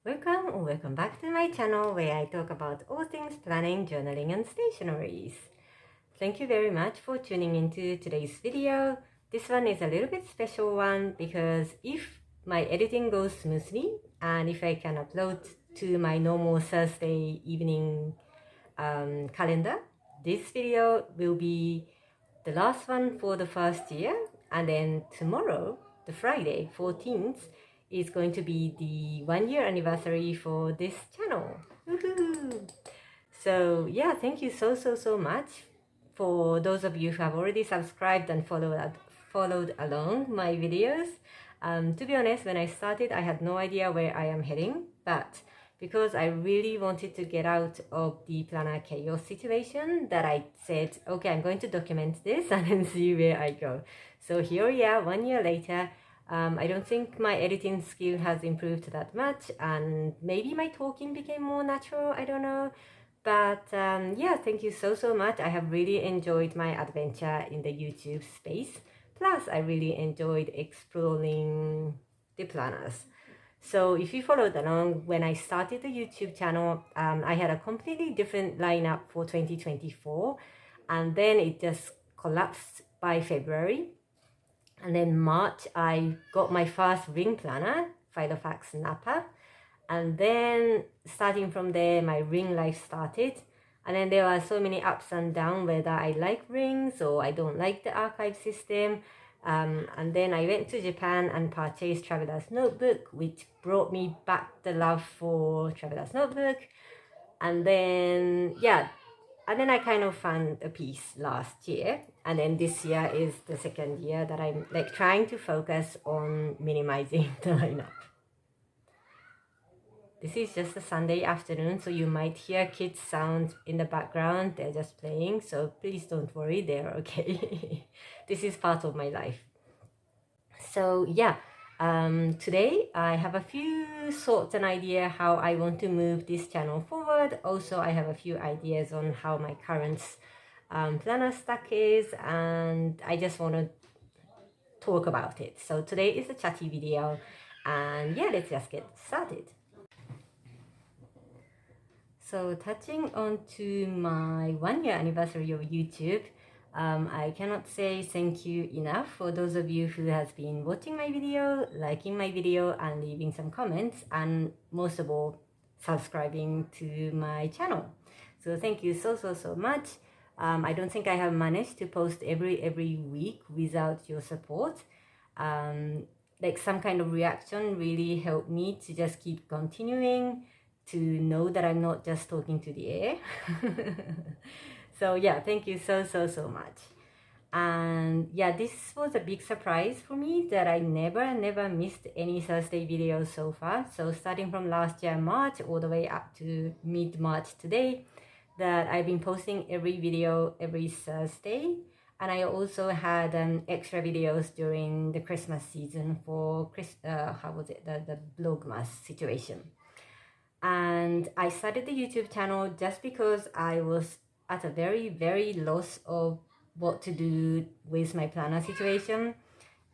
Welcome or welcome back to my channel where I talk about all things planning, journaling and stationaries. Thank you very much for tuning into today's video. This one is a little bit special one because if my editing goes smoothly and if I can upload to my normal Thursday evening calendar, this video will be the last one for the first year, and then tomorrow, the Friday 14th, is going to be the 1 year anniversary for this channel. Woohoo! So yeah, thank you so much for those of you who have already subscribed and followed along my videos. To be honest, when I started, I had no idea where I am heading, but because I really wanted to get out of the planner chaos situation, that I said, okay, I'm going to document this and then see where I go. So here we are, 1 year later. I don't think my editing skill has improved that much, and maybe my talking became more natural, I don't know. But yeah, thank you so much. I have really enjoyed my adventure in the YouTube space. Plus, I really enjoyed exploring the planners. So if you followed along, when I started the YouTube channel, I had a completely different lineup for 2024. And then it just collapsed by February. And then March, I got my first ring planner, Filofax Napa. And then starting from there, my ring life started. And then there were so many ups and downs, whether I like rings or I don't like the archive system. And then I went to Japan and purchased Traveler's Notebook, which brought me back the love for Traveler's Notebook. And then, yeah, and then I kind of found a piece last year. And then this year is the second year that I'm like trying to focus on minimizing the lineup. This is just a Sunday afternoon, so you might hear kids sound in the background. They're just playing, so please don't worry, they're okay. This is part of my life. So yeah, today I have a few thoughts and idea how I want to move this channel forward. Also, I have a few ideas on how my current planner stack is, and I just want to talk about it. So today is a chatty video, and yeah, let's just get started. So touching on to my 1 year anniversary of YouTube, I cannot say thank you enough for those of you who has been watching my video, liking my video and leaving some comments, and most of all, subscribing to my channel. So thank you so much. I don't think I have managed to post every week without your support. Like some kind of reaction really helped me to just keep continuing, to know that I'm not just talking to the air. So yeah, thank you so much. And yeah, this was a big surprise for me that I never missed any Thursday videos so far. So starting from last year March all the way up to mid-March today, that I've been posting every video every Thursday. And I also had extra videos during the Christmas season for the Vlogmas situation. And I started the YouTube channel just because I was at a very loss of what to do with my planner situation,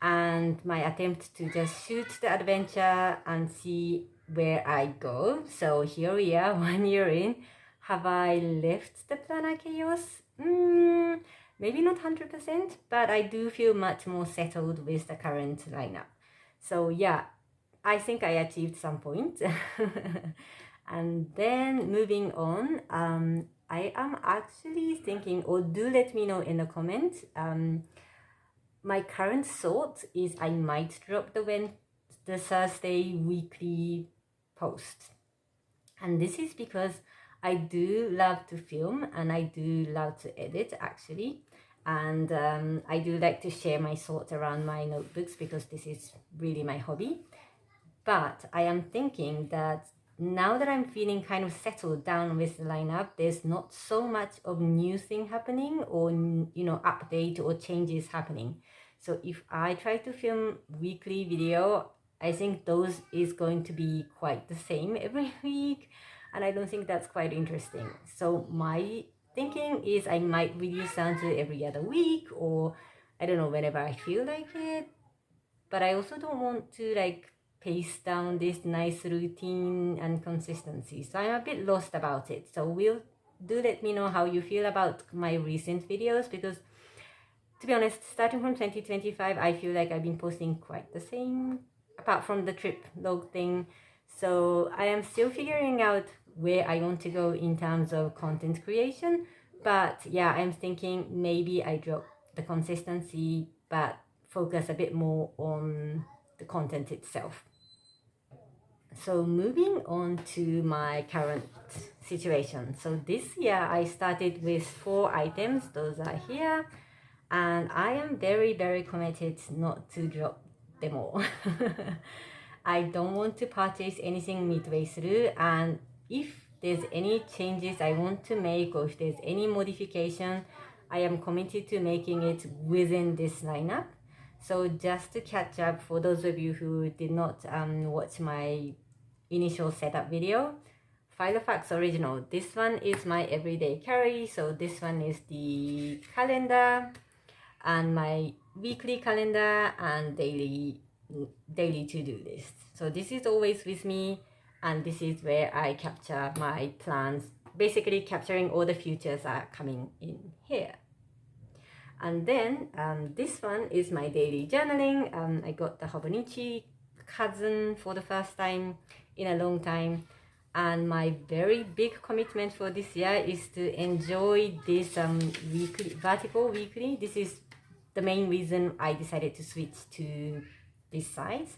and my attempt to just shoot the adventure and see where I go. So here we are, 1 year in. Have I left the planner chaos? Maybe not 100%, but I do feel much more settled with the current lineup. So yeah, I think I achieved some point. And then moving on, I am actually thinking, or do let me know in the comments, my current thought is I might drop the Thursday weekly post. And this is because I do love to film and I do love to edit actually. And I do like to share my thoughts around my notebooks because this is really my hobby. But I am thinking that now that I'm feeling kind of settled down with the lineup, there's not so much of new thing happening or, you know, update or changes happening. So if I try to film weekly video, I think those is going to be quite the same every week. And I don't think that's quite interesting. So my thinking is I might reduce down to every other week, or I don't know, whenever I feel like it. But I also don't want to like paste down this nice routine and consistency. So I'm a bit lost about it. So do let me know how you feel about my recent videos, because to be honest, starting from 2025, I feel like I've been posting quite the same, apart from the trip log thing. So I am still figuring out where I want to go in terms of content creation. But yeah, I'm thinking maybe I drop the consistency, but focus a bit more on the content itself. So moving on to my current situation. So this year I started with 4 items. Those are here. And I am very, very committed not to drop them all. I don't want to purchase anything midway through, and if there's any changes I want to make, or if there's any modification, I am committed to making it within this lineup. So just to catch up, for those of you who did not watch my initial setup video, Filofax Original, this one is my everyday carry. So this one is the calendar, and my weekly calendar and daily to-do list. So this is always with me, and this is where I capture my plans, basically capturing all the futures are coming in here. And then this one is my daily journaling. I got the Hobonichi cousin for the first time in a long time. And my very big commitment for this year is to enjoy this vertical weekly. This is the main reason I decided to switch to this size.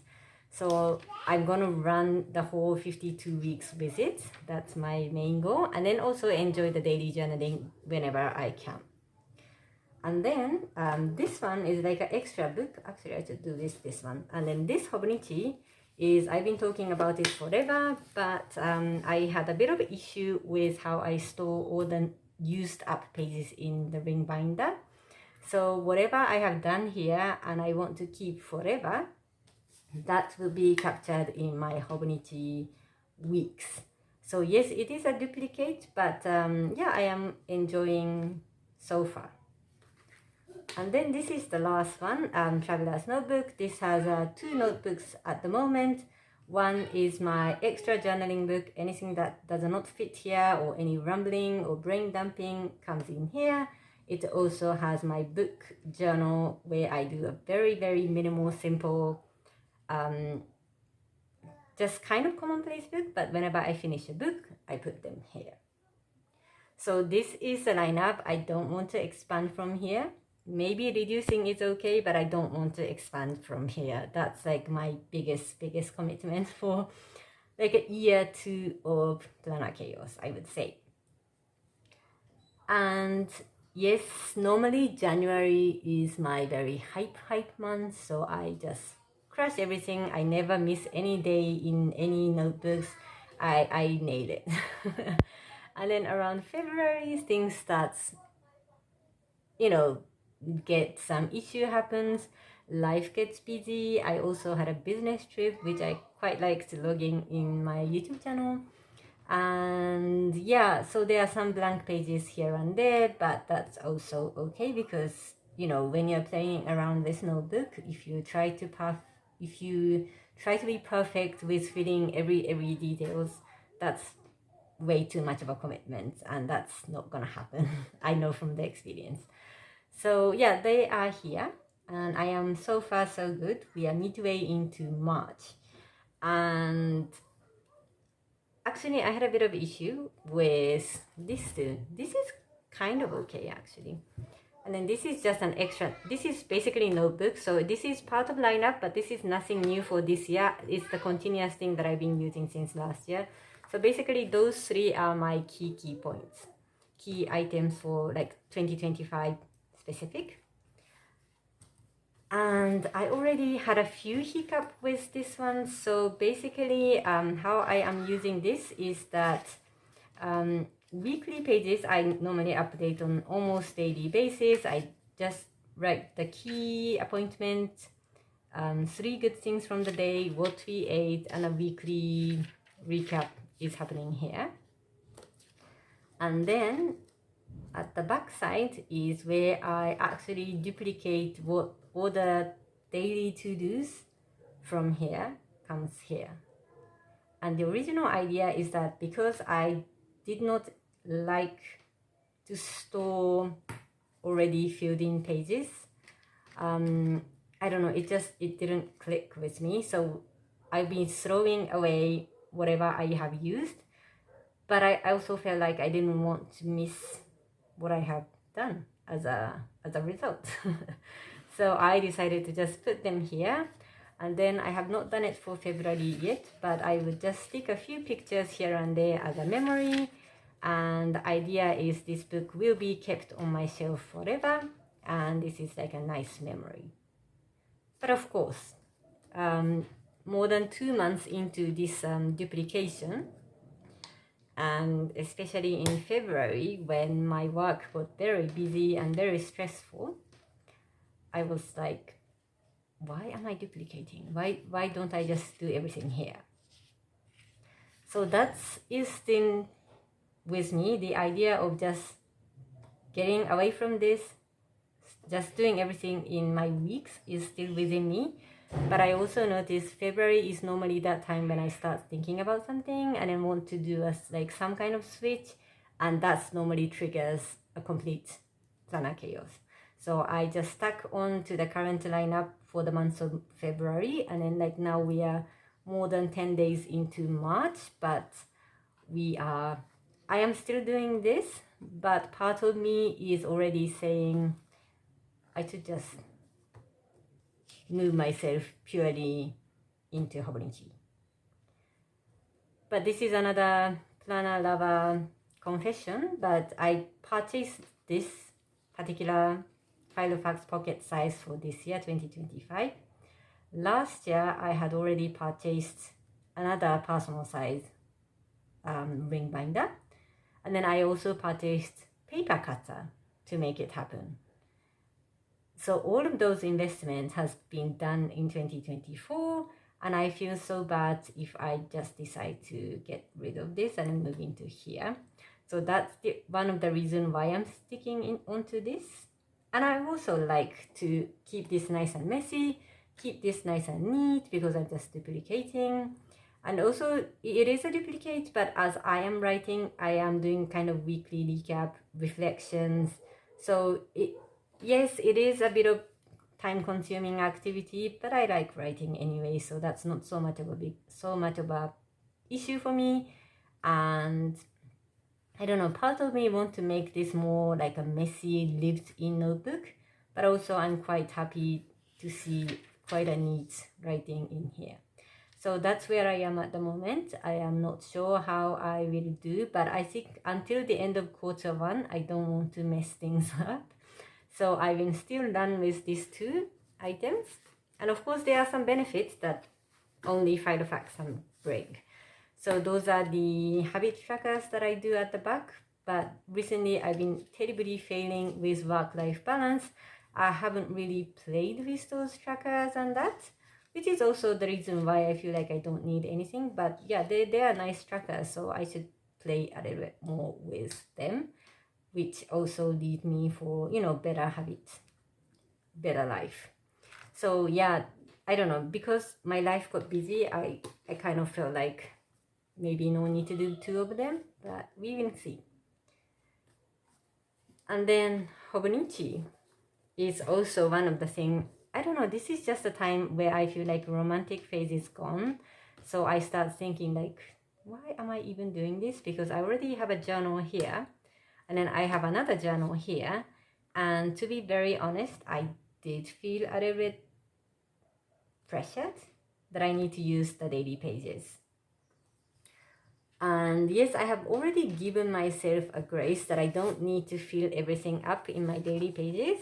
So I'm gonna run the whole 52 weeks with it. That's my main goal. And then also enjoy the daily journaling whenever I can. And then this one is like an extra book. Actually, I should do this one. And then this Hobonichi is, I've been talking about it forever, but I had a bit of an issue with how I store all the used up pages in the ring binder. So whatever I have done here and I want to keep forever, that will be captured in my Hobonichi weeks. So yes, it is a duplicate, but yeah, I am enjoying so far. And then this is the last one, Traveler's Notebook. This has 2 notebooks at the moment. One is my extra journaling book. Anything that does not fit here, or any rambling or brain dumping, comes in here. It also has my book journal, where I do a very, very minimal, simple, just kind of commonplace book, but whenever I finish a book, I put them here. So this is the lineup. I don't want to expand from here. Maybe reducing is okay, but I don't want to expand from here. That's like my biggest commitment for like a year 2 of Planner Chaos, I would say. And yes, normally January is my very hype month, so I just crush everything. I never miss any day in any notebooks. I nail it. And then around February, things starts, get some issue happens, life gets busy. I also had a business trip, which I quite like to log in my YouTube channel. And yeah, so there are some blank pages here and there, but that's also okay, because when you're playing around this notebook, if you try to be perfect with filling every details, that's way too much of a commitment, and that's not gonna happen. I know from the experience. So yeah, they are here, and I am so far so good. We are midway into March, and actually I had a bit of issue with this too. This is kind of okay actually. And then this is just an extra. This is basically notebook, so this is part of lineup, but this is nothing new for this year. It's the continuous thing that I've been using since last year. So basically those 3 are my key points, key items for like 2025 specific. And I already had a few hiccup with this one. So basically how I am using this is that weekly pages I normally update on almost daily basis. I just write the key appointment, 3 good things from the day, what we ate, and a weekly recap is happening here. And then at the back side is where I actually duplicate all the daily to-dos from here. comes here. And the original idea is that because I did not like to store already filled in pages, I don't know, it didn't click with me. So I've been throwing away whatever I have used, but I also felt like I didn't want to miss what I have done as a result. So I decided to just put them here. And then I have not done it for February yet, but I would just stick a few pictures here and there as a memory. And the idea is this book will be kept on my shelf forever, and this is like a nice memory. But of course, more than 2 months into this duplication, and especially in February when my work got very busy and very stressful, I was like, why am I duplicating? Why don't I just do everything here? So that is still with me. The idea of just getting away from this, just doing everything in my weeks is still within me. But I also notice February is normally that time when I start thinking about something and I want to do like some kind of switch, and that's normally triggers a complete planner chaos. So I just stuck on to the current lineup for the month of February, and then like now we are more than 10 days into March, but I am still doing this, but part of me is already saying I should just move myself purely into Hobonichi. But this is another planner lover confession, but I purchased this particular Filofax Pocket size for this year, 2025. Last year, I had already purchased another personal size ring binder. And then I also purchased paper cutter to make it happen. So all of those investments has been done in 2024, and I feel so bad if I just decide to get rid of this and move into here. So that's one of the reasons why I'm sticking onto this. And I also like to keep this nice and messy, keep this nice and neat because I'm just duplicating. And also it is a duplicate, but as I am writing, I am doing kind of weekly recap, reflections. So yes, it is a bit of time-consuming activity, but I like writing anyway, so that's not so much of a issue for me. And I don't know, part of me want to make this more like a messy, lived-in notebook, but also I'm quite happy to see quite a neat writing in here. So that's where I am at the moment. I am not sure how I will do, but I think until the end of Q1, I don't want to mess things up. So I will still run with these two items. And of course, there are some benefits that only Filofax can bring. So those are the habit trackers that I do at the back. But recently, I've been terribly failing with work-life balance. I haven't really played with those trackers and that, which is also the reason why I feel like I don't need anything. But yeah, they are nice trackers, so I should play a little bit more with them, which also lead me for, better habits, better life. So yeah, I don't know, because my life got busy, I kind of felt like maybe no need to do two of them, but we will see. And then Hobonichi is also one of the things, I don't know, this is just a time where I feel like romantic phase is gone. So I start thinking like, why am I even doing this? Because I already have a journal here, and then I have another journal here. And to be very honest, I did feel a little bit pressured that I need to use the daily pages. And yes, I have already given myself a grace that I don't need to fill everything up in my daily pages.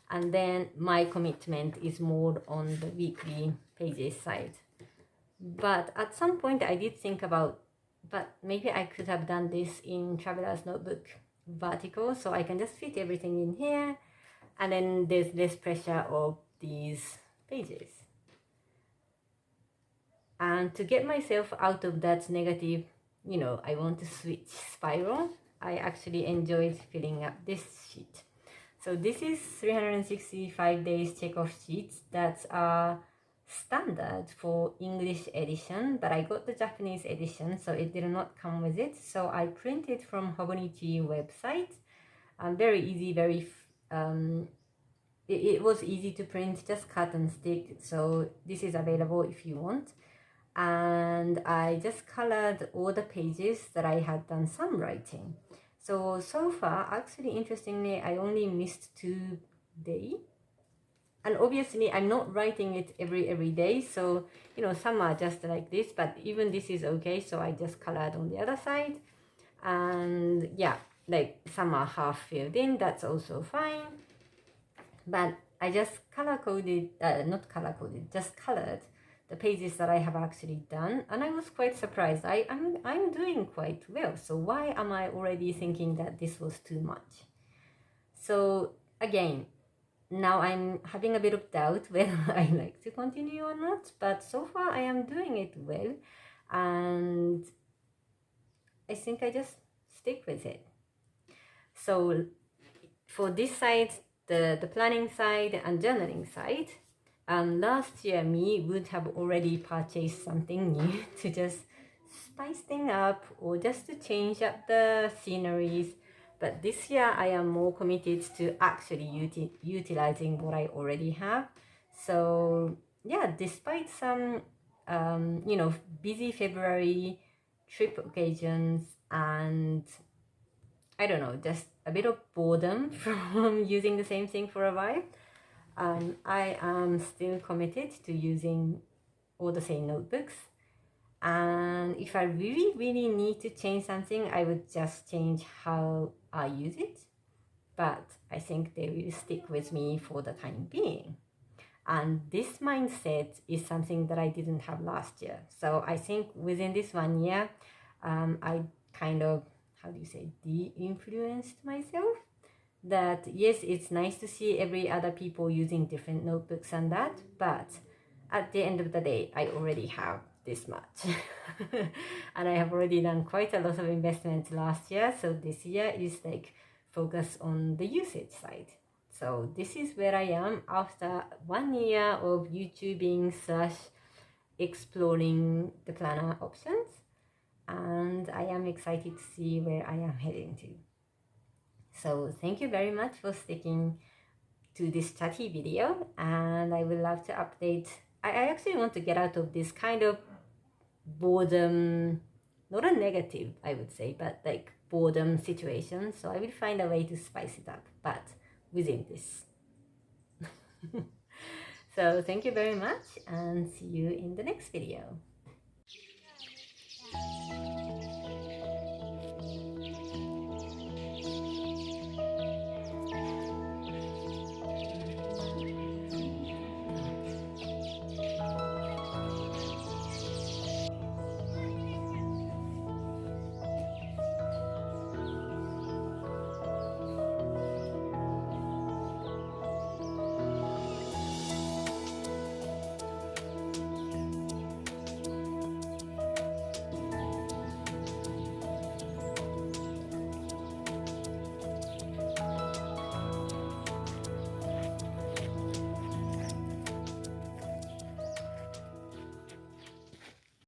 And then my commitment is more on the weekly pages side. But at some point I did think about, but maybe I could have done this in Traveler's Notebook vertical, so I can just fit everything in here, and then there's less pressure of these pages. And to get myself out of that negative, I want to switch spiral, I actually enjoyed filling up this sheet. So this is 365 days checkoff sheets that are standard for English edition, but I got the Japanese edition, so it did not come with it. So I printed from Hobonichi website. Very easy, it was easy to print, just cut and stick. So this is available if you want. And I just colored all the pages that I had done some writing. So far, actually, interestingly, I only missed 2 days. And obviously, I'm not writing it every day. So, some are just like this, but even this is okay. So I just colored on the other side. And yeah, like some are half filled in. That's also fine. But I just not color coded, just colored the pages that I have actually done, and I was quite surprised. I'm doing quite well. So why am I already thinking that this was too much? So again, now I'm having a bit of doubt whether I like to continue or not. But so far I am doing it well, and I think I just stick with it. So for this side, the planning side and journaling side, last year me would have already purchased something new to just spice things up or just to change up the sceneries. But this year I am more committed to actually utilizing what I already have. So yeah, despite some busy February, trip occasions, and I don't know, just a bit of boredom from using the same thing for a while, I am still committed to using all the same notebooks. And if I really need to change something, I would just change how I use it. But I think they will stick with me for the time being. And this mindset is something that I didn't have last year. So I think within this 1 year, I kind of, how do you say, de-influenced myself. That yes, it's nice to see every other people using different notebooks and that, but at the end of the day, I already have this much. And I have already done quite a lot of investments last year. So this year is like focus on the usage side. So this is where I am after 1 year of YouTubing / exploring the planner options. And I am excited to see where I am heading to. So thank you very much for sticking to this chatty video, and I would love to update. I actually want to get out of this kind of boredom, not a negative, I would say, but like boredom situation. So I will find a way to spice it up, but within this. So thank you very much, and see you in the next video.